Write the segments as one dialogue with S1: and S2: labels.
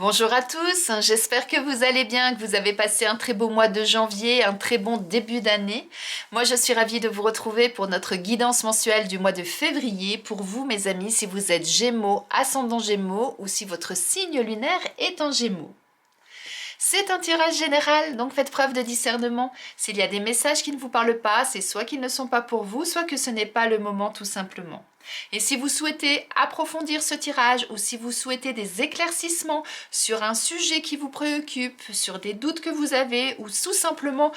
S1: Bonjour à tous, j'espère que vous allez bien, que vous avez passé un très beau mois de janvier, un très bon début d'année. Moi je suis ravie de vous retrouver pour notre guidance mensuelle du mois de février. Pour vous mes amis, si vous êtes Gémeaux, ascendant Gémeaux ou si votre signe lunaire est en Gémeaux. C'est un tirage général, donc faites preuve de discernement. S'il y a des messages qui ne vous parlent pas, c'est soit qu'ils ne sont pas pour vous, soit que ce n'est pas le moment tout simplement. Et si vous souhaitez approfondir ce tirage ou si vous souhaitez des éclaircissements sur un sujet qui vous préoccupe, sur des doutes que vous avez ou tout simplement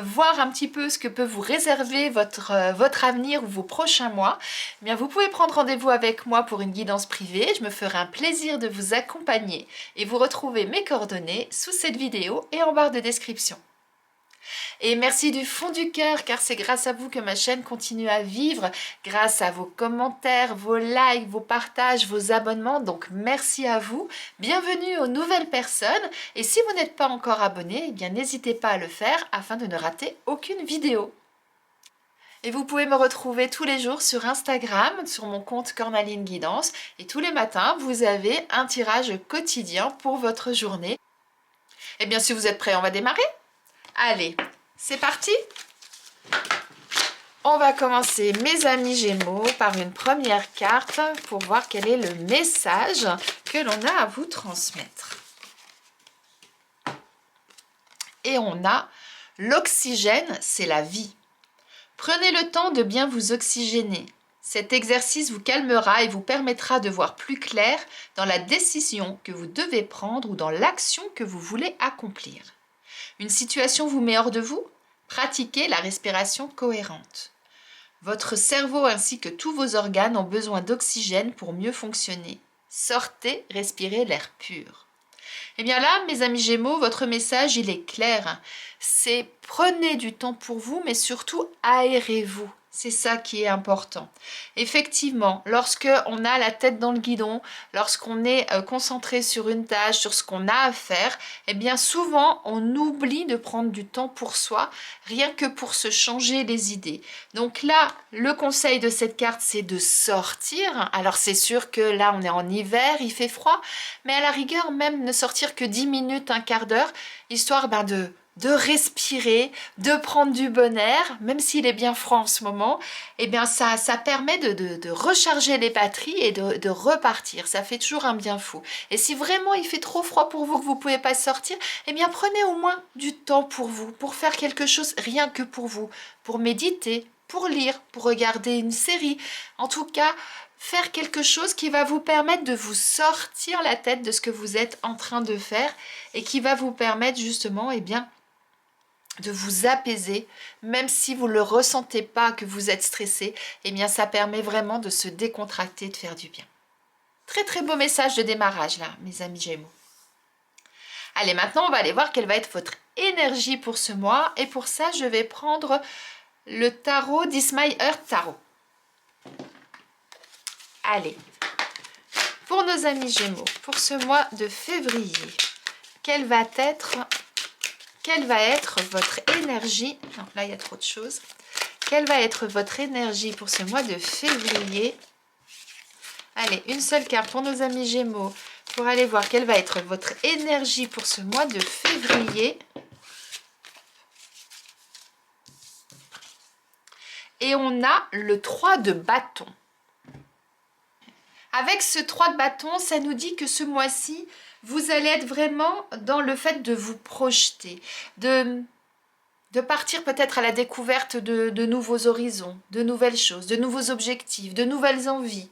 S1: voir un petit peu ce que peut vous réserver votre avenir ou vos prochains mois, eh bien vous pouvez prendre rendez-vous avec moi pour une guidance privée. Je me ferai un plaisir de vous accompagner et vous retrouvez mes coordonnées sous cette vidéo et en barre de description. Et merci du fond du cœur car c'est grâce à vous que ma chaîne continue à vivre, grâce à vos commentaires, vos likes, vos partages, vos abonnements, donc merci à vous. Bienvenue aux nouvelles personnes et si vous n'êtes pas encore abonné, eh bien n'hésitez pas à le faire afin de ne rater aucune vidéo. Et vous pouvez me retrouver tous les jours sur Instagram, sur mon compte Cornaline Guidance et tous les matins vous avez un tirage quotidien pour votre journée. Et bien si vous êtes prêts, on va démarrer ? Allez, c'est parti! On va commencer, mes amis Gémeaux, par une première carte pour voir quel est le message que l'on a à vous transmettre. Et on a l'oxygène, c'est la vie. Prenez le temps de bien vous oxygéner. Cet exercice vous calmera et vous permettra de voir plus clair dans la décision que vous devez prendre ou dans l'action que vous voulez accomplir. Une situation vous met hors de vous? Pratiquez la respiration cohérente. Votre cerveau ainsi que tous vos organes ont besoin d'oxygène pour mieux fonctionner. Sortez, respirez l'air pur. Eh bien là, mes amis Gémeaux, votre message, il est clair. C'est prenez du temps pour vous, mais surtout aérez-vous. C'est ça qui est important. Effectivement, lorsque on a la tête dans le guidon, lorsqu'on est concentré sur une tâche, sur ce qu'on a à faire, eh bien souvent on oublie de prendre du temps pour soi, rien que pour se changer les idées. Donc là, le conseil de cette carte, c'est de sortir. Alors c'est sûr que là, on est en hiver, il fait froid, mais à la rigueur, même ne sortir que 10 minutes, un quart d'heure, histoire de respirer, de prendre du bon air, même s'il est bien froid en ce moment, eh bien ça permet de recharger les batteries et de repartir. Ça fait toujours un bien fou. Et si vraiment il fait trop froid pour vous, que vous ne pouvez pas sortir, eh bien prenez au moins du temps pour vous, pour faire quelque chose rien que pour vous, pour méditer, pour lire, pour regarder une série. En tout cas, faire quelque chose qui va vous permettre de vous sortir la tête de ce que vous êtes en train de faire et qui va vous permettre justement, eh bien, de vous apaiser, même si vous ne le ressentez pas que vous êtes stressé, eh bien ça permet vraiment de se décontracter, de faire du bien. Très très beau message de démarrage là, mes amis Gémeaux. Allez, maintenant on va aller voir quelle va être votre énergie pour ce mois, et pour ça je vais prendre le tarot d'Ismail Earth Tarot. Allez, pour nos amis Gémeaux, pour ce mois de février, quelle va être votre énergie? Non, là, il y a trop de choses. Quelle va être votre énergie pour ce mois de février? Allez, une seule carte pour nos amis Gémeaux pour aller voir quelle va être votre énergie pour ce mois de février. Et on a le 3 de bâton. Avec ce 3 de bâton, ça nous dit que ce mois-ci, vous allez être vraiment dans le fait de vous projeter, de partir peut-être à la découverte de nouveaux horizons, de nouvelles choses, de nouveaux objectifs, de nouvelles envies.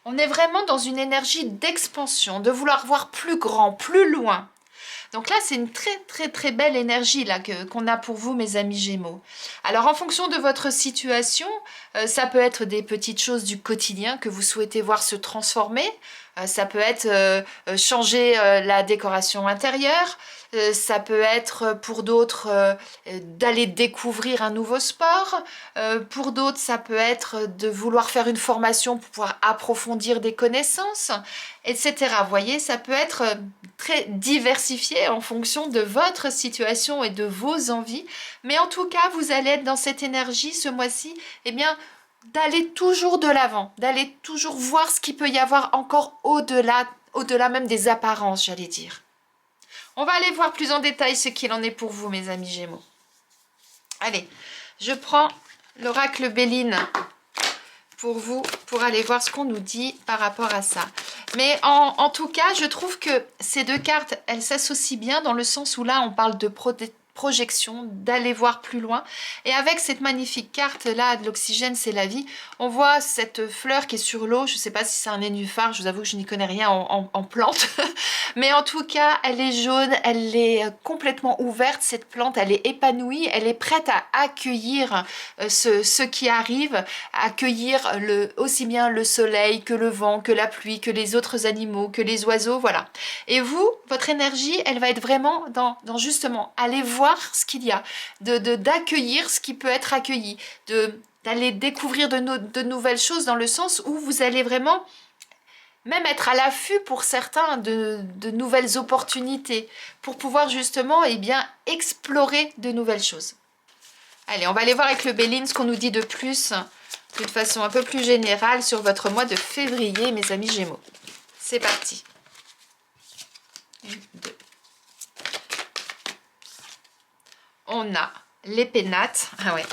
S1: On est vraiment dans une énergie d'expansion, de vouloir voir plus grand, plus loin. Donc là, c'est une très très très belle énergie là qu'on a pour vous, mes amis Gémeaux. Alors en fonction de votre situation, ça peut être des petites choses du quotidien que vous souhaitez voir se transformer. Ça peut être changer la décoration intérieure. Ça peut être pour d'autres d'aller découvrir un nouveau sport. Pour d'autres, ça peut être de vouloir faire une formation pour pouvoir approfondir des connaissances, etc. Vous voyez, ça peut être très diversifié en fonction de votre situation et de vos envies. Mais en tout cas, vous allez être dans cette énergie ce mois-ci, eh bien, d'aller toujours de l'avant, d'aller toujours voir ce qu'il peut y avoir encore au-delà au-delà même des apparences, j'allais dire. On va aller voir plus en détail ce qu'il en est pour vous, mes amis Gémeaux. Allez, je prends l'oracle Béline pour vous, pour aller voir ce qu'on nous dit par rapport à ça. Mais en tout cas, je trouve que ces deux cartes, elles s'associent bien dans le sens où là, on parle de projection, d'aller voir plus loin. Et avec cette magnifique carte là de l'oxygène, c'est la vie, on voit cette fleur qui est sur l'eau. Je ne sais pas si c'est un nénuphar, je vous avoue que je n'y connais rien en plantes. Mais en tout cas, elle est jaune, elle est complètement ouverte, cette plante, elle est épanouie, elle est prête à accueillir ce qui arrive, à accueillir aussi bien le soleil que le vent, que la pluie, que les autres animaux, que les oiseaux, voilà. Et vous, votre énergie, elle va être vraiment dans justement aller voir ce qu'il y a, d'accueillir ce qui peut être accueilli, d'aller découvrir de nouvelles choses dans le sens où vous allez vraiment même être à l'affût pour certains de nouvelles opportunités, pour pouvoir justement explorer de nouvelles choses. Allez, on va aller voir avec le Béline ce qu'on nous dit de plus, d'une façon un peu plus générale sur votre mois de février, mes amis Gémeaux. C'est parti. 1, 2. On a les pénates. Ah ouais.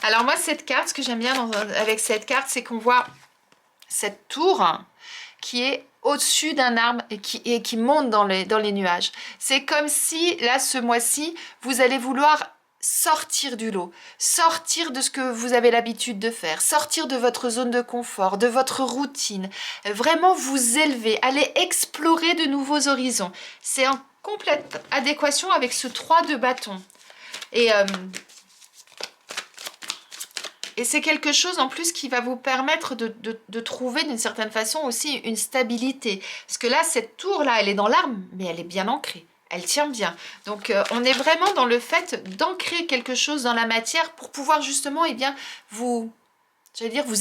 S1: Alors moi, cette carte, ce que j'aime bien avec cette carte, c'est qu'on voit cette tour qui est au-dessus d'un arbre et qui monte dans les nuages. C'est comme si, là, ce mois-ci, vous allez vouloir sortir du lot, sortir de ce que vous avez l'habitude de faire, sortir de votre zone de confort, de votre routine, vraiment vous élever, aller explorer de nouveaux horizons. C'est en complète adéquation avec ce 3 de bâton. Et c'est quelque chose en plus qui va vous permettre de trouver d'une certaine façon aussi une stabilité. Parce que là, cette tour-là, elle est dans l'arbre, mais elle est bien ancrée. Elle tient bien. Donc, on est vraiment dans le fait d'ancrer quelque chose dans la matière pour pouvoir justement, vous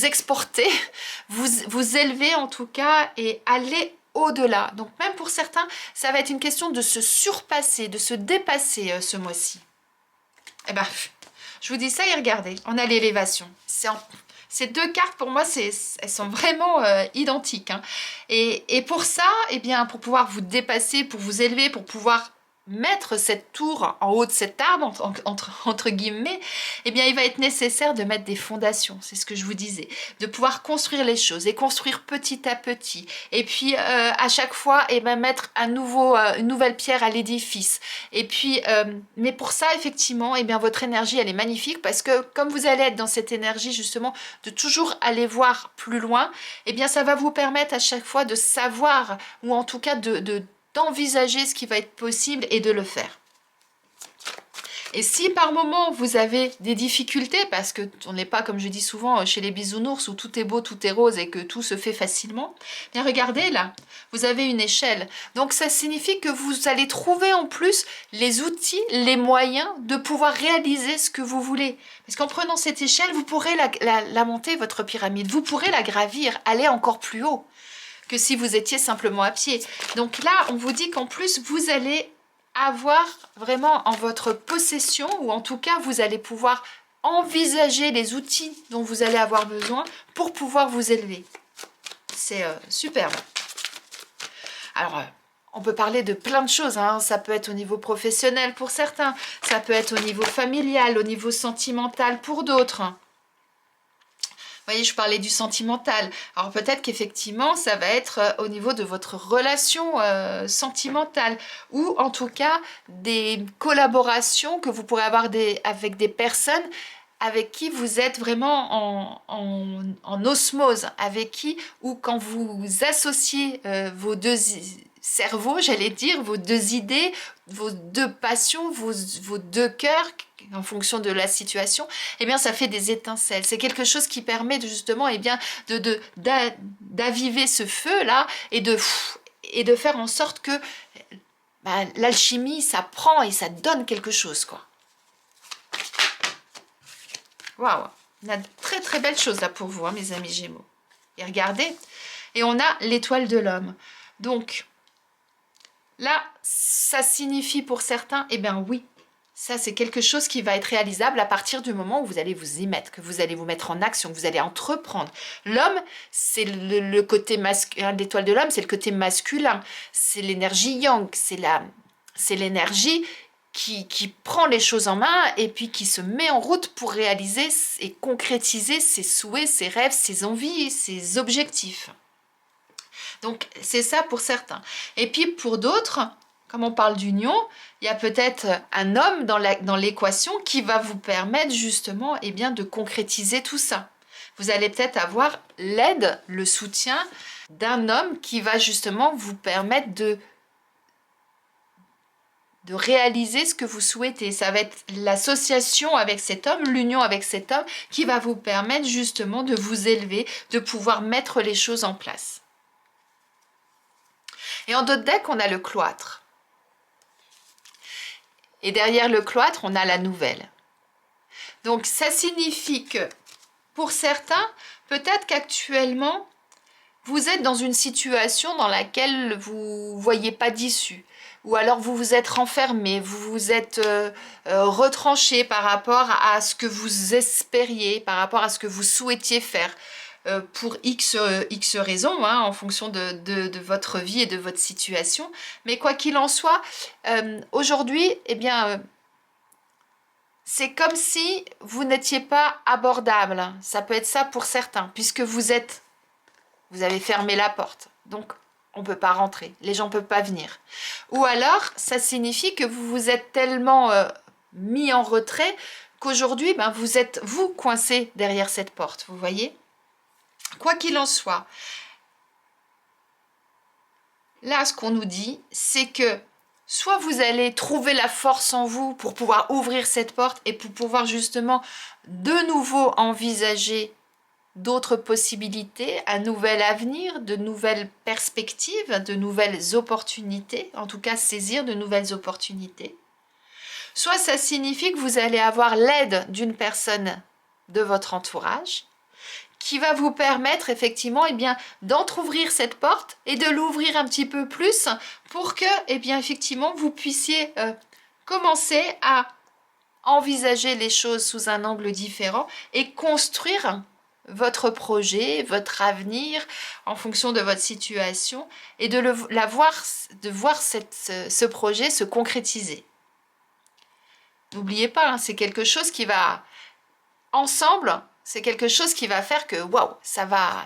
S1: exporter, vous élever en tout cas et aller au-delà. Donc, même pour certains, ça va être une question de se surpasser, de se dépasser ce mois-ci. Eh ben, je vous dis ça et regardez, on a l'élévation. Ces deux cartes, pour moi, elles sont vraiment identiques. Hein. Et pour ça, pour pouvoir vous dépasser, pour vous élever, pour pouvoir mettre cette tour en haut de cet arbre, entre guillemets, il va être nécessaire de mettre des fondations, c'est ce que je vous disais, de pouvoir construire les choses et construire petit à petit, et puis à chaque fois, mettre une nouvelle pierre à l'édifice, et puis, mais pour ça, effectivement, votre énergie, elle est magnifique, parce que comme vous allez être dans cette énergie, justement, de toujours aller voir plus loin, ça va vous permettre à chaque fois de savoir, ou en tout cas d'envisager ce qui va être possible et de le faire. Et si par moment vous avez des difficultés, parce qu'on n'est pas, comme je dis souvent, chez les bisounours où tout est beau, tout est rose et que tout se fait facilement, bien regardez là, vous avez une échelle. Donc ça signifie que vous allez trouver en plus les outils, les moyens de pouvoir réaliser ce que vous voulez. Parce qu'en prenant cette échelle, vous pourrez la monter, votre pyramide, vous pourrez la gravir, aller encore plus haut que si vous étiez simplement à pied. Donc là, on vous dit qu'en plus, vous allez avoir vraiment en votre possession, ou en tout cas, vous allez pouvoir envisager les outils dont vous allez avoir besoin pour pouvoir vous élever. C'est superbe. Alors, on peut parler de plein de choses, hein. Ça peut être au niveau professionnel pour certains, ça peut être au niveau familial, au niveau sentimental pour d'autres. Vous voyez, je parlais du sentimental. Alors peut-être qu'effectivement, ça va être au niveau de votre relation sentimentale, ou en tout cas des collaborations que vous pourrez avoir avec des personnes avec qui vous êtes vraiment en osmose, avec qui, ou quand vous associez vos deux cerveaux, j'allais dire, vos deux idées, vos deux passions, vos deux cœurs, en fonction de la situation, ça fait des étincelles. C'est quelque chose qui permet justement d'aviver ce feu-là et de faire en sorte que l'alchimie, ça prend et ça donne quelque chose, quoi. Waouh, on a de très très belles choses là pour vous, hein, mes amis Gémeaux. Et regardez, et on a l'étoile de l'homme. Donc, là, ça signifie pour certains, oui, Ça, c'est quelque chose qui va être réalisable à partir du moment où vous allez vous y mettre, que vous allez vous mettre en action, que vous allez entreprendre. L'homme, c'est le côté masculin, l'étoile de l'homme, c'est le côté masculin, c'est l'énergie yang, c'est l'énergie qui prend les choses en main et puis qui se met en route pour réaliser et concrétiser ses souhaits, ses rêves, ses envies, ses objectifs. Donc, c'est ça pour certains. Et puis, pour d'autres, comme on parle d'union, il y a peut-être un homme dans l'équation qui va vous permettre justement eh bien, de concrétiser tout ça. Vous allez peut-être avoir l'aide, le soutien d'un homme qui va justement vous permettre de réaliser ce que vous souhaitez. Ça va être l'association avec cet homme, l'union avec cet homme qui va vous permettre justement de vous élever, de pouvoir mettre les choses en place. Et en d'autres decks, on a le cloître. Et derrière le cloître, on a la nouvelle. Donc, ça signifie que, pour certains, peut-être qu'actuellement, vous êtes dans une situation dans laquelle vous ne voyez pas d'issue. Ou alors, vous vous êtes renfermé, vous vous êtes retranché par rapport à ce que vous espériez, par rapport à ce que vous souhaitiez faire. Pour X raisons, hein, en fonction de votre vie et de votre situation. Mais quoi qu'il en soit, aujourd'hui, eh bien, c'est comme si vous n'étiez pas abordable. Ça peut être ça pour certains, puisque vous avez fermé la porte. Donc, on ne peut pas rentrer. Les gens ne peuvent pas venir. Ou alors, ça signifie que vous vous êtes tellement mis en retrait qu'aujourd'hui, ben, vous êtes, vous, coincé derrière cette porte. Vous voyez ? Quoi qu'il en soit, là, ce qu'on nous dit, c'est que soit vous allez trouver la force en vous pour pouvoir ouvrir cette porte et pour pouvoir justement de nouveau envisager d'autres possibilités, un nouvel avenir, de nouvelles perspectives, de nouvelles opportunités, en tout cas saisir de nouvelles opportunités. Soit ça signifie que vous allez avoir l'aide d'une personne de votre entourage, qui va vous permettre effectivement eh bien, d'entrouvrir cette porte et de l'ouvrir un petit peu plus pour que eh bien, effectivement, vous puissiez commencer à envisager les choses sous un angle différent et construire votre projet, votre avenir en fonction de votre situation et de voir ce projet se concrétiser. N'oubliez pas, hein, c'est quelque chose qui va ensemble. C'est quelque chose qui va faire que, waouh, ça va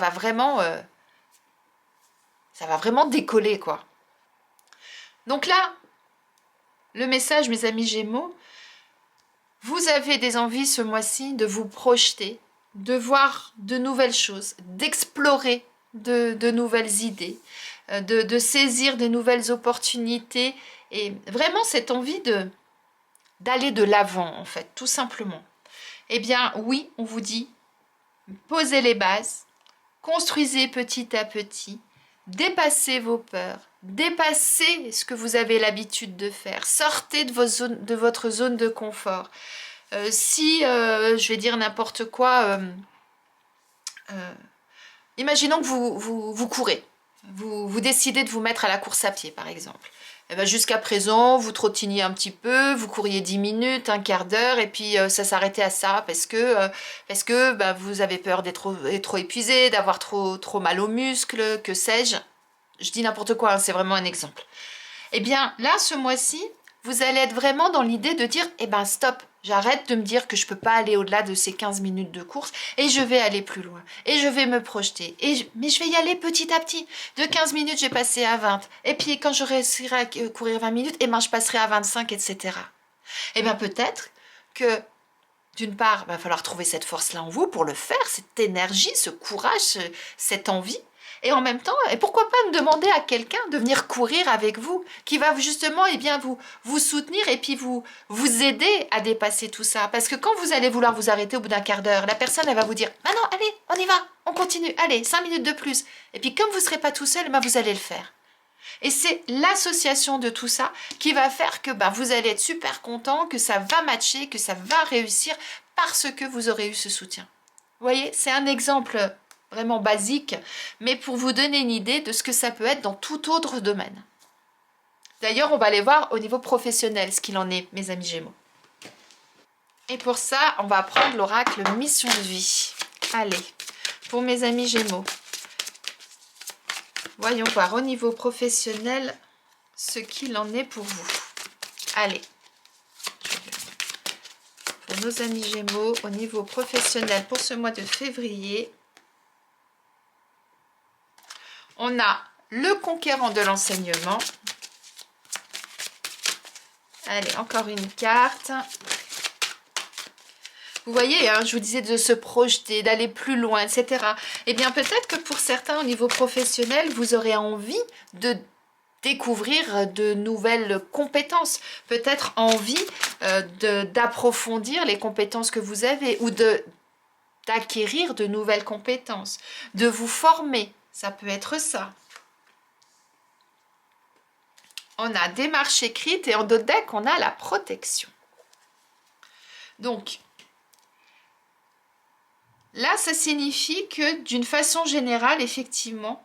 S1: vraiment décoller, quoi. Donc là, le message, mes amis Gémeaux, vous avez des envies ce mois-ci de vous projeter, de voir de nouvelles choses, d'explorer de nouvelles idées, de saisir de nouvelles opportunités et vraiment cette envie d'aller de l'avant, en fait, tout simplement. Eh bien, oui, on vous dit, posez les bases, construisez petit à petit, dépassez vos peurs, dépassez ce que vous avez l'habitude de faire, sortez de votre zone de confort. Je vais dire n'importe quoi, imaginons que vous courez, vous décidez de vous mettre à la course à pied, par exemple. Eh ben, jusqu'à présent, vous trottiniez un petit peu, vous couriez 10 minutes, un quart d'heure, et puis ça s'arrêtait à ça parce que bah, vous avez peur d'être trop épuisé, d'avoir trop mal aux muscles, que sais-je. Je dis n'importe quoi, hein, c'est vraiment un exemple. Eh bien, là, ce mois-ci, vous allez être vraiment dans l'idée de dire, eh ben stop, j'arrête de me dire que je ne peux pas aller au-delà de ces 15 minutes de course et je vais aller plus loin. Et je vais me projeter. Mais je vais y aller petit à petit. De 15 minutes, j'ai passé à 20. Et puis quand je réussirai à courir 20 minutes, eh ben, je passerai à 25, etc. Eh bien peut-être que d'une part, il va falloir trouver cette force-là en vous pour le faire, cette énergie, ce courage, cette envie. Et en même temps, et pourquoi pas me demander à quelqu'un de venir courir avec vous, qui va justement eh bien, vous soutenir et puis vous aider à dépasser tout ça. Parce que quand vous allez vouloir vous arrêter au bout d'un quart d'heure, la personne elle va vous dire « Ah non, allez, on y va, on continue, allez, 5 minutes de plus ». Et puis comme vous ne serez pas tout seul, ben, vous allez le faire. Et c'est l'association de tout ça qui va faire que ben, vous allez être super content, que ça va matcher, que ça va réussir parce que vous aurez eu ce soutien. Vous voyez, c'est un exemple vraiment basique, mais pour vous donner une idée de ce que ça peut être dans tout autre domaine. D'ailleurs, on va aller voir au niveau professionnel ce qu'il en est, mes amis Gémeaux. Et pour ça, on va prendre l'oracle mission de vie. Allez, pour mes amis Gémeaux, voyons voir au niveau professionnel ce qu'il en est pour vous. Allez, pour nos amis Gémeaux, au niveau professionnel pour ce mois de février, on a le conquérant de l'enseignement. Allez, encore une carte. Vous voyez, hein, je vous disais de se projeter, d'aller plus loin, etc. Eh bien, peut-être que pour certains, au niveau professionnel, vous aurez envie de découvrir de nouvelles compétences. Peut-être envie d'approfondir les compétences que vous avez ou d'acquérir de nouvelles compétences, de vous former. Ça peut être ça. On a démarche écrite et en dos de deck, on a la protection. Donc, là, ça signifie que d'une façon générale, effectivement,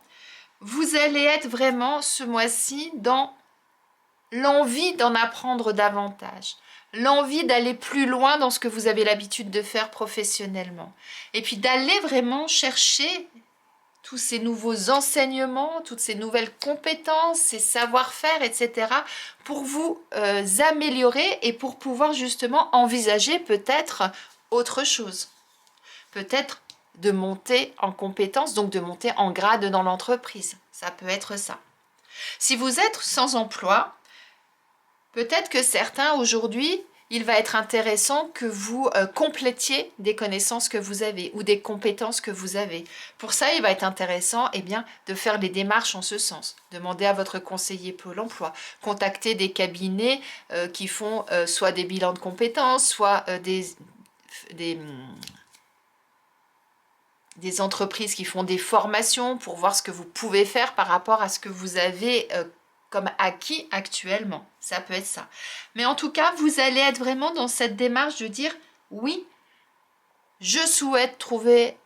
S1: vous allez être vraiment ce mois-ci dans l'envie d'en apprendre davantage, l'envie d'aller plus loin dans ce que vous avez l'habitude de faire professionnellement. Et puis d'aller vraiment chercher tous ces nouveaux enseignements, toutes ces nouvelles compétences, ces savoir-faire, etc. pour vous améliorer et pour pouvoir justement envisager peut-être autre chose. Peut-être de monter en compétences, donc de monter en grade dans l'entreprise. Ça peut être ça. Si vous êtes sans emploi, peut-être que certains aujourd'hui, il va être intéressant que vous complétiez des connaissances que vous avez ou des compétences que vous avez. Pour ça, il va être intéressant de faire des démarches en ce sens. Demandez à votre conseiller Pôle emploi, contacter des cabinets qui font soit des bilans de compétences, soit des entreprises qui font des formations pour voir ce que vous pouvez faire par rapport à ce que vous avez comme acquis actuellement. Ça peut être ça. Mais en tout cas, vous allez être vraiment dans cette démarche de dire oui, je souhaite trouver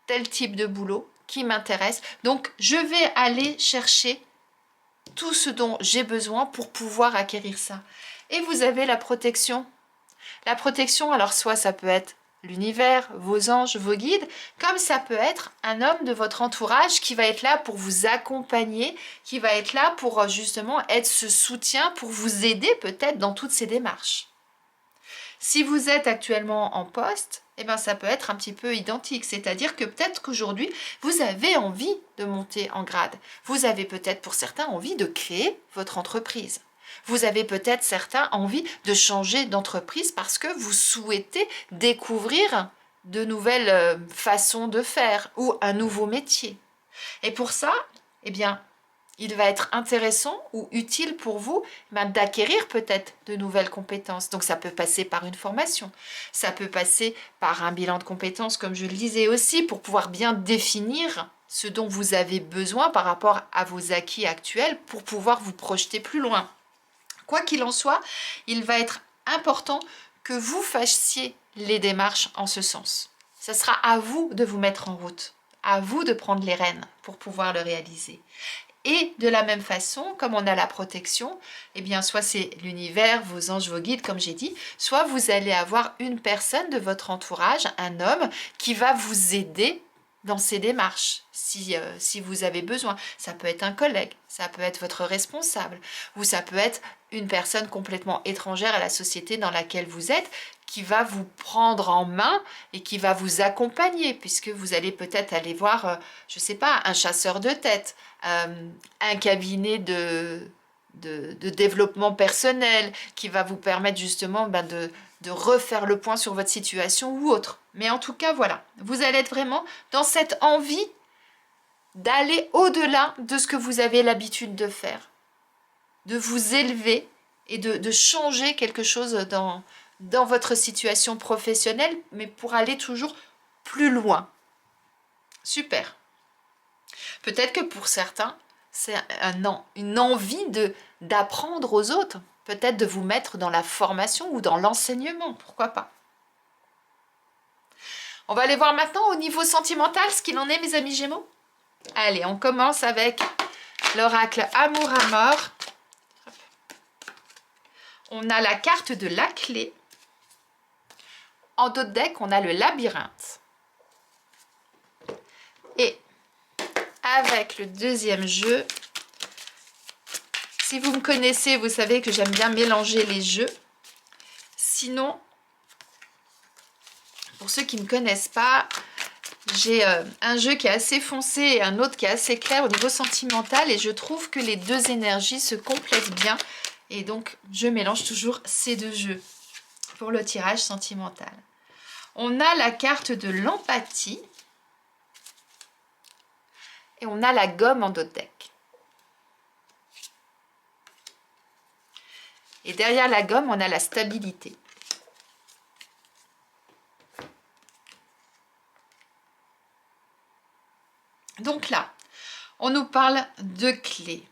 S1: tel type de boulot qui m'intéresse. Donc, je vais aller chercher tout ce dont j'ai besoin pour pouvoir acquérir ça. Et vous avez la protection. La protection, alors soit ça peut être l'univers, vos anges, vos guides, comme ça peut être un homme de votre entourage qui va être là pour vous accompagner, qui va être là pour justement être ce soutien, pour vous aider peut-être dans toutes ces démarches. Si vous êtes actuellement en poste, eh bien ça peut être un petit peu identique, c'est-à-dire que peut-être qu'aujourd'hui, vous avez envie de monter en grade. Vous avez peut-être pour certains envie de créer votre entreprise. Vous avez peut-être certains envie de changer d'entreprise parce que vous souhaitez découvrir de nouvelles façons de faire ou un nouveau métier. Et pour ça, eh bien, il va être intéressant ou utile pour vous d'acquérir peut-être de nouvelles compétences. Donc ça peut passer par une formation, ça peut passer par un bilan de compétences, comme je le disais aussi, pour pouvoir bien définir ce dont vous avez besoin par rapport à vos acquis actuels pour pouvoir vous projeter plus loin. Quoi qu'il en soit, il va être important que vous fassiez les démarches en ce sens. Ce sera à vous de vous mettre en route, à vous de prendre les rênes pour pouvoir le réaliser. Et de la même façon, comme on a la protection, eh bien soit c'est l'univers, vos anges, vos guides, comme j'ai dit, soit vous allez avoir une personne de votre entourage, un homme, qui va vous aider dans ces démarches, si vous avez besoin. Ça peut être un collègue, ça peut être votre responsable, ou ça peut être une personne complètement étrangère à la société dans laquelle vous êtes, qui va vous prendre en main et qui va vous accompagner, puisque vous allez peut-être aller voir, je ne sais pas, un chasseur de tête, un cabinet de développement personnel qui va vous permettre justement de refaire le point sur votre situation ou autre. Mais en tout cas, voilà, vous allez être vraiment dans cette envie d'aller au-delà de ce que vous avez l'habitude de faire, de vous élever et de changer quelque chose dans votre situation professionnelle, mais pour aller toujours plus loin. Super. Peut-être que pour certains, c'est une envie d'apprendre aux autres, peut-être de vous mettre dans la formation ou dans l'enseignement, pourquoi pas. On va aller voir maintenant au niveau sentimental ce qu'il en est, mes amis Gémeaux. Allez, on commence avec l'oracle Amour à mort. on a la carte de la clé. En dos de deck, on a le labyrinthe. Et avec le deuxième jeu, si vous me connaissez, vous savez que j'aime bien mélanger les jeux. Sinon, pour ceux qui ne me connaissent pas, j'ai un jeu qui est assez foncé et un autre qui est assez clair au niveau sentimental. Et je trouve que les deux énergies se complètent bien. Et donc, je mélange toujours ces deux jeux pour le tirage sentimental. On a la carte de l'empathie. Et on a la gomme en dos de deck. Et derrière la gomme, on a la stabilité. Donc là, on nous parle de clés,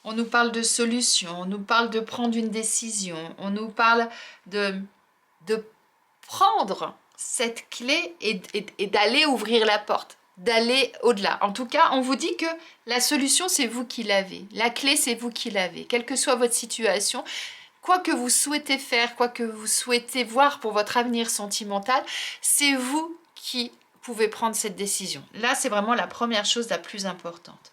S1: on nous parle de solutions, on nous parle de prendre une décision, on nous parle de prendre cette clé et d'aller ouvrir la porte, d'aller au-delà. En tout cas, on vous dit que la solution, c'est vous qui l'avez. La clé, c'est vous qui l'avez. Quelle que soit votre situation, quoi que vous souhaitez faire, quoi que vous souhaitez voir pour votre avenir sentimental, c'est vous qui pouvez prendre cette décision. Là, c'est vraiment la première chose la plus importante.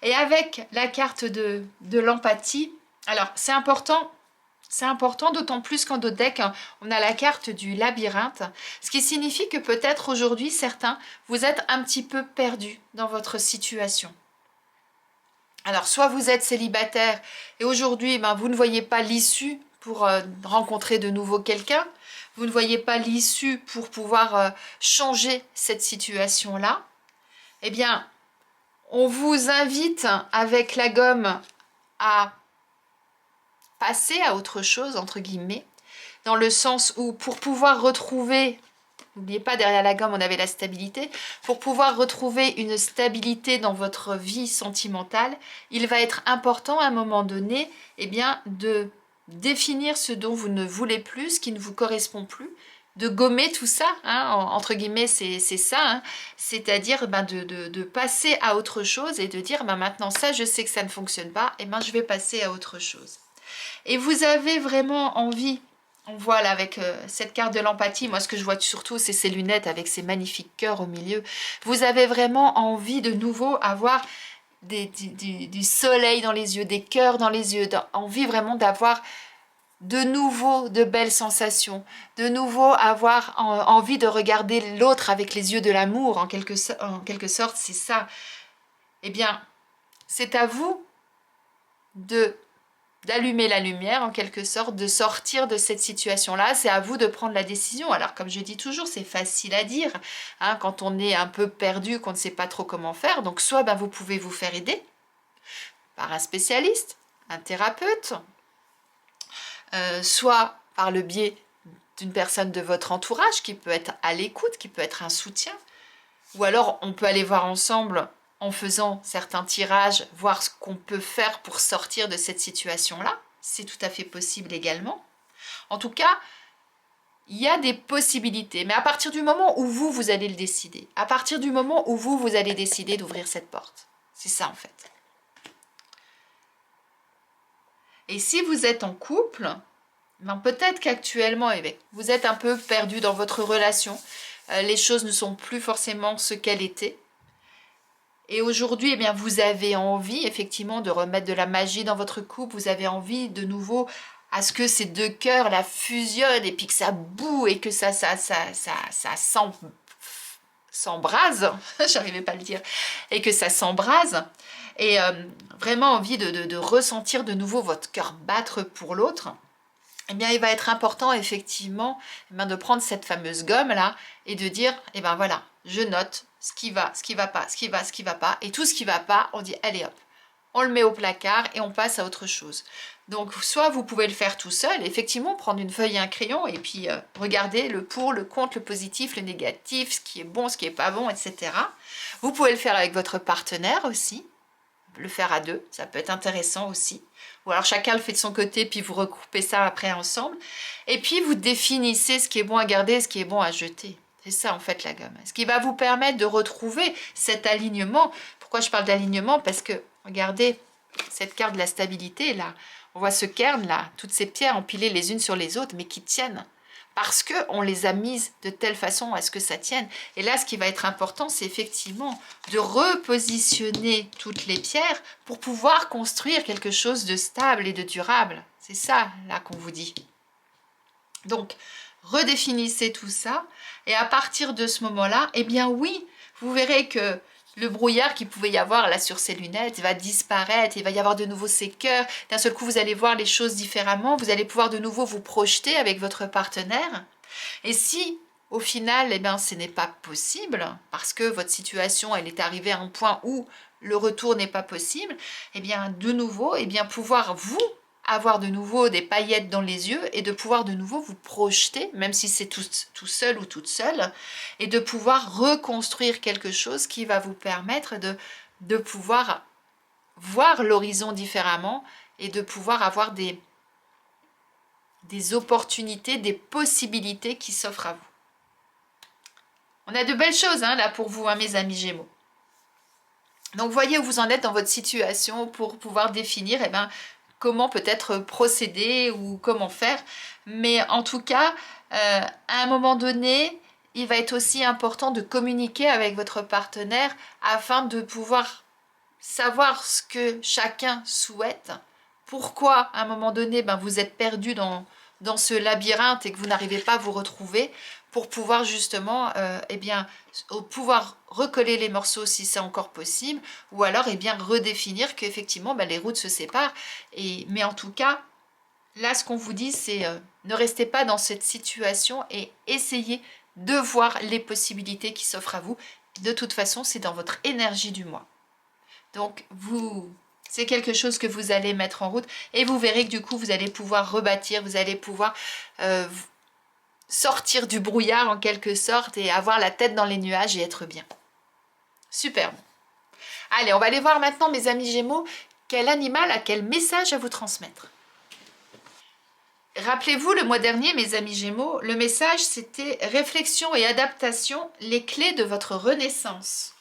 S1: Et avec la carte de l'empathie, alors c'est important d'autant plus qu'en dos de deck, on a la carte du labyrinthe, ce qui signifie que peut-être aujourd'hui, certains, vous êtes un petit peu perdus dans votre situation. Alors, soit vous êtes célibataire et aujourd'hui, vous ne voyez pas l'issue pour rencontrer de nouveau quelqu'un, vous ne voyez pas l'issue pour pouvoir changer cette situation-là, eh bien, on vous invite avec la gomme à passer à autre chose, entre guillemets, dans le sens où pour pouvoir retrouver, n'oubliez pas derrière la gomme on avait la stabilité, pour pouvoir retrouver une stabilité dans votre vie sentimentale, il va être important à un moment donné eh bien, de définir ce dont vous ne voulez plus, ce qui ne vous correspond plus, de gommer tout ça, hein, entre guillemets c'est ça, hein, c'est-à-dire de passer à autre chose et de dire maintenant ça je sais que ça ne fonctionne pas, et je vais passer à autre chose. Et vous avez vraiment envie, on voit là avec cette carte de l'empathie, moi ce que je vois surtout c'est ces lunettes avec ces magnifiques cœurs au milieu, vous avez vraiment envie de nouveau avoir du soleil dans les yeux, des cœurs dans les yeux, envie vraiment d'avoir de nouveau de belles sensations, de nouveau avoir envie de regarder l'autre avec les yeux de l'amour, en quelque sorte, c'est ça. Eh bien, c'est à vous d'allumer la lumière, en quelque sorte, de sortir de cette situation-là. C'est à vous de prendre la décision. Alors, comme je dis toujours, c'est facile à dire, hein, quand on est un peu perdu, qu'on ne sait pas trop comment faire. Donc, soit vous pouvez vous faire aider par un spécialiste, un thérapeute, soit par le biais d'une personne de votre entourage qui peut être à l'écoute, qui peut être un soutien, ou alors on peut aller voir ensemble en faisant certains tirages, voir ce qu'on peut faire pour sortir de cette situation-là. C'est tout à fait possible également. En tout cas, il y a des possibilités, mais à partir du moment où vous allez le décider, à partir du moment où vous allez décider d'ouvrir cette porte. C'est ça en fait. Et si vous êtes en couple, peut-être qu'actuellement, vous êtes un peu perdu dans votre relation. Les choses ne sont plus forcément ce qu'elles étaient. Et aujourd'hui, vous avez envie effectivement de remettre de la magie dans votre couple. Vous avez envie de nouveau à ce que ces deux cœurs la fusionnent et puis que ça boue et que ça s'embrase. J'arrivais pas à le dire. Et que ça s'embrase. Et vraiment envie de ressentir de nouveau votre cœur battre pour l'autre, eh bien, il va être important, effectivement, de prendre cette fameuse gomme-là et de dire, voilà, je note ce qui va pas, ce qui va pas. Et tout ce qui va pas, on dit, allez hop, on le met au placard et on passe à autre chose. Donc, soit vous pouvez le faire tout seul, effectivement, prendre une feuille et un crayon et puis regarder le pour, le contre, le positif, le négatif, ce qui est bon, ce qui est pas bon, etc. Vous pouvez le faire avec votre partenaire aussi. Le faire à deux, ça peut être intéressant aussi. Ou alors chacun le fait de son côté, puis vous recoupez ça après ensemble. Et puis vous définissez ce qui est bon à garder, ce qui est bon à jeter. C'est ça en fait la gomme. Ce qui va vous permettre de retrouver cet alignement. Pourquoi je parle d'alignement? Parce que, regardez, cette carte de la stabilité là, On voit ce cairn là, toutes ces pierres empilées les unes sur les autres, mais qui tiennent. Parce qu'on les a mises de telle façon à ce que ça tienne. Et là, ce qui va être important, c'est effectivement de repositionner toutes les pierres pour pouvoir construire quelque chose de stable et de durable. C'est ça, là, qu'on vous dit. Donc, redéfinissez tout ça. Et à partir de ce moment-là, eh bien oui, vous verrez que le brouillard qu'il pouvait y avoir là sur ces lunettes va disparaître, il va y avoir de nouveau ces cœurs. D'un seul coup, vous allez voir les choses différemment, vous allez pouvoir de nouveau vous projeter avec votre partenaire. Et si, au final, eh bien, ce n'est pas possible, parce que votre situation, elle est arrivée à un point où le retour n'est pas possible, eh bien, de nouveau, eh bien, pouvoir vous avoir de nouveau des paillettes dans les yeux et de pouvoir de nouveau vous projeter, même si c'est tout seul ou toute seule, et de pouvoir reconstruire quelque chose qui va vous permettre de pouvoir voir l'horizon différemment et de pouvoir avoir des opportunités, des possibilités qui s'offrent à vous. On a de belles choses là pour vous, mes amis Gémeaux. Donc voyez où vous en êtes dans votre situation pour pouvoir définir comment peut-être procéder ou comment faire. Mais en tout cas, à un moment donné, il va être aussi important de communiquer avec votre partenaire afin de pouvoir savoir ce que chacun souhaite. Pourquoi, à un moment donné, vous êtes perdu dans ce labyrinthe et que vous n'arrivez pas à vous retrouver pour pouvoir justement pouvoir recoller les morceaux si c'est encore possible, ou alors redéfinir qu'effectivement les routes se séparent. Mais en tout cas, là ce qu'on vous dit c'est ne restez pas dans cette situation et essayez de voir les possibilités qui s'offrent à vous. De toute façon, c'est dans votre énergie du mois. Donc c'est quelque chose que vous allez mettre en route et vous verrez que du coup vous allez pouvoir rebâtir, vous allez pouvoir sortir du brouillard en quelque sorte et avoir la tête dans les nuages et être bien. Superbe. Allez, on va aller voir maintenant, mes amis Gémeaux, quel animal a quel message à vous transmettre. Rappelez-vous, le mois dernier, mes amis Gémeaux, le message c'était réflexion et adaptation, les clés de votre renaissance.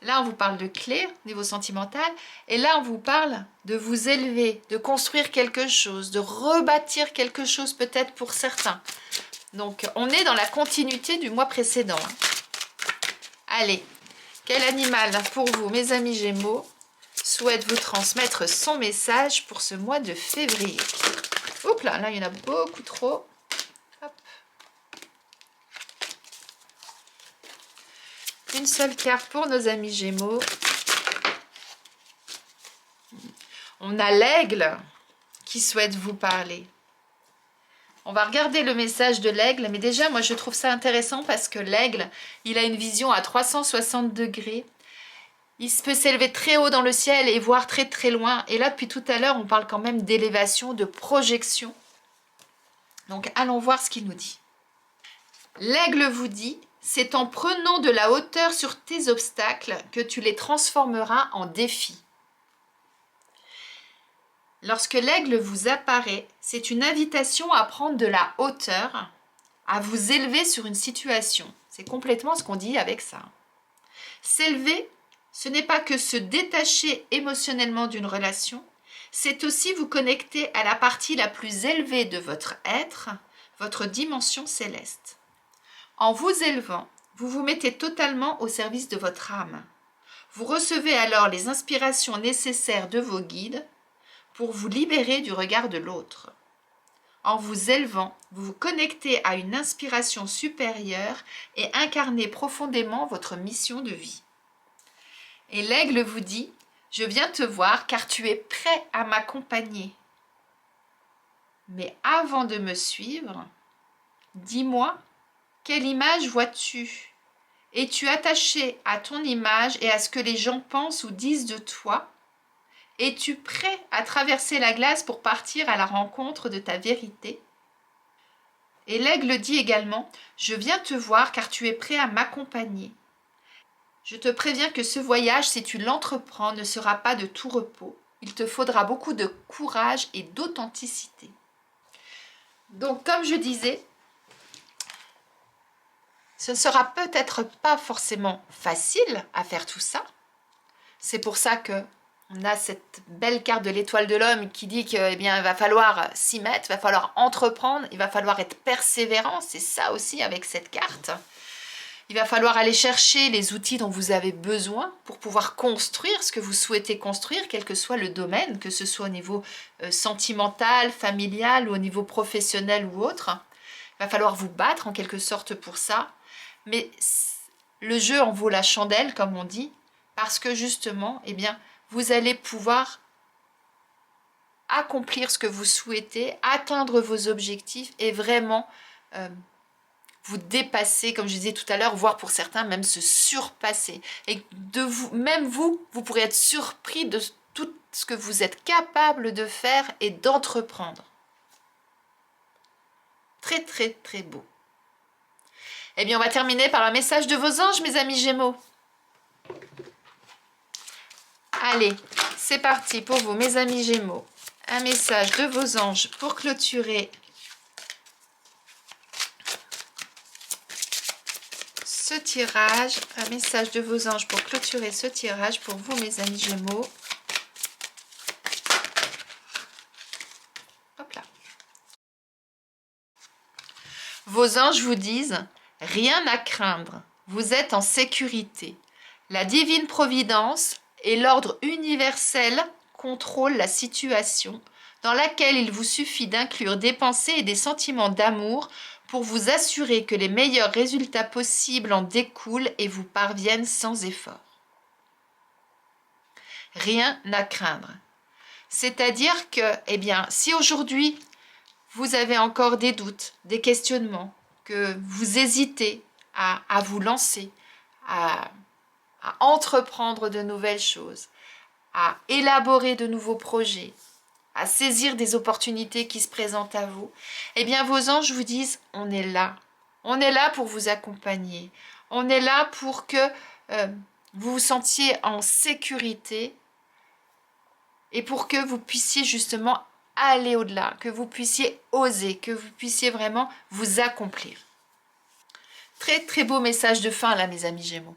S1: Là, on vous parle de clés au niveau sentimental. Et là, on vous parle de vous élever, de construire quelque chose, de rebâtir quelque chose peut-être pour certains. Donc, on est dans la continuité du mois précédent. Allez, quel animal pour vous, mes amis Gémeaux, souhaite vous transmettre son message pour ce mois de février? Oups là, il y en a beaucoup trop. Hop. Une seule carte pour nos amis Gémeaux. On a l'aigle qui souhaite vous parler. On va regarder le message de l'aigle, mais déjà, moi, je trouve ça intéressant parce que l'aigle, il a une vision à 360 degrés. Il peut s'élever très haut dans le ciel et voir très très loin. Et là, depuis tout à l'heure, on parle quand même d'élévation, de projection. Donc, allons voir ce qu'il nous dit. L'aigle vous dit: c'est en prenant de la hauteur sur tes obstacles que tu les transformeras en défis. Lorsque l'aigle vous apparaît, c'est une invitation à prendre de la hauteur, à vous élever sur une situation. C'est complètement ce qu'on dit avec ça. S'élever, ce n'est pas que se détacher émotionnellement d'une relation, c'est aussi vous connecter à la partie la plus élevée de votre être, votre dimension céleste. En vous élevant, vous vous mettez totalement au service de votre âme. Vous recevez alors les inspirations nécessaires de vos guides pour vous libérer du regard de l'autre. En vous élevant, vous vous connectez à une inspiration supérieure et incarnez profondément votre mission de vie. Et l'aigle vous dit: je viens te voir car tu es prêt à m'accompagner. Mais avant de me suivre, dis-moi, quelle image vois-tu? Es-tu attaché à ton image et à ce que les gens pensent ou disent de toi? Es-tu prêt à traverser la glace pour partir à la rencontre de ta vérité? Et l'aigle dit également: je viens te voir car tu es prêt à m'accompagner. Je te préviens que ce voyage, si tu l'entreprends, ne sera pas de tout repos. Il te faudra beaucoup de courage et d'authenticité. Donc, comme je disais, ce ne sera peut-être pas forcément facile à faire tout ça. C'est pour ça que On a cette belle carte de l'étoile de l'homme qui dit que, eh bien, il va falloir s'y mettre, il va falloir entreprendre, il va falloir être persévérant. C'est ça aussi avec cette carte. Il va falloir aller chercher les outils dont vous avez besoin pour pouvoir construire ce que vous souhaitez construire, quel que soit le domaine, que ce soit au niveau sentimental, familial ou au niveau professionnel ou autre. Il va falloir vous battre en quelque sorte pour ça. Mais le jeu en vaut la chandelle, comme on dit, parce que justement, eh bien, vous allez pouvoir accomplir ce que vous souhaitez, atteindre vos objectifs et vraiment vous dépasser, comme je disais tout à l'heure, voire pour certains même se surpasser. Et de vous, même vous pourrez être surpris de tout ce que vous êtes capable de faire et d'entreprendre. Très très très beau. Eh bien, on va terminer par un message de vos anges, mes amis Gémeaux. Allez, c'est parti pour vous, mes amis Gémeaux. Un message de vos anges pour clôturer ce tirage. Un message de vos anges pour clôturer ce tirage pour vous, mes amis Gémeaux. Hop là. Vos anges vous disent, rien à craindre, vous êtes en sécurité. La divine providence et l'ordre universel contrôlent la situation dans laquelle il vous suffit d'inclure des pensées et des sentiments d'amour pour vous assurer que les meilleurs résultats possibles en découlent et vous parviennent sans effort. Rien à craindre. C'est-à-dire que, eh bien, si aujourd'hui vous avez encore des doutes, des questionnements, que vous hésitez à vous lancer, à entreprendre de nouvelles choses, à élaborer de nouveaux projets, à saisir des opportunités qui se présentent à vous, eh bien vos anges vous disent, on est là. On est là pour vous accompagner. On est là pour que vous vous sentiez en sécurité et pour que vous puissiez justement aller au-delà, que vous puissiez oser, que vous puissiez vraiment vous accomplir. Très très beau message de fin là, mes amis Gémeaux.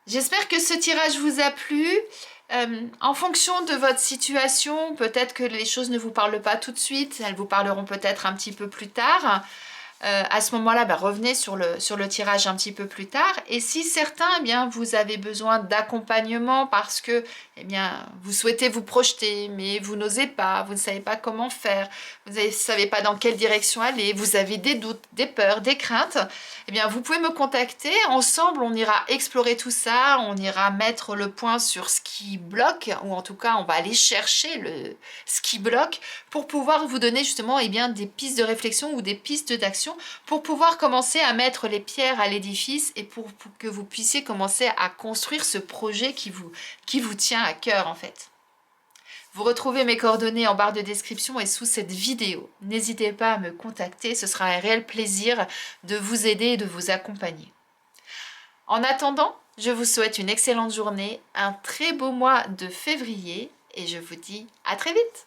S1: J'espère que ce tirage vous a plu. En fonction de votre situation, peut-être que les choses ne vous parlent pas tout de suite, elles vous parleront peut-être un petit peu plus tard. À ce moment-là, revenez sur le tirage un petit peu plus tard. Et si certains, eh bien, vous avez besoin d'accompagnement parce que eh bien, vous souhaitez vous projeter, mais vous n'osez pas, vous ne savez pas comment faire, vous ne savez pas dans quelle direction aller, vous avez des doutes, des peurs, des craintes, eh bien, vous pouvez me contacter. Ensemble, on ira explorer tout ça, on ira mettre le point sur ce qui bloque, ou en tout cas, on va aller chercher ce qui bloque pour pouvoir vous donner justement eh bien, des pistes de réflexion ou des pistes d'action pour pouvoir commencer à mettre les pierres à l'édifice et pour que vous puissiez commencer à construire ce projet qui vous tient à cœur en fait. Vous retrouvez mes coordonnées en barre de description et sous cette vidéo. N'hésitez pas à me contacter, ce sera un réel plaisir de vous aider et de vous accompagner. En attendant, je vous souhaite une excellente journée, un très beau mois de février et je vous dis à très vite.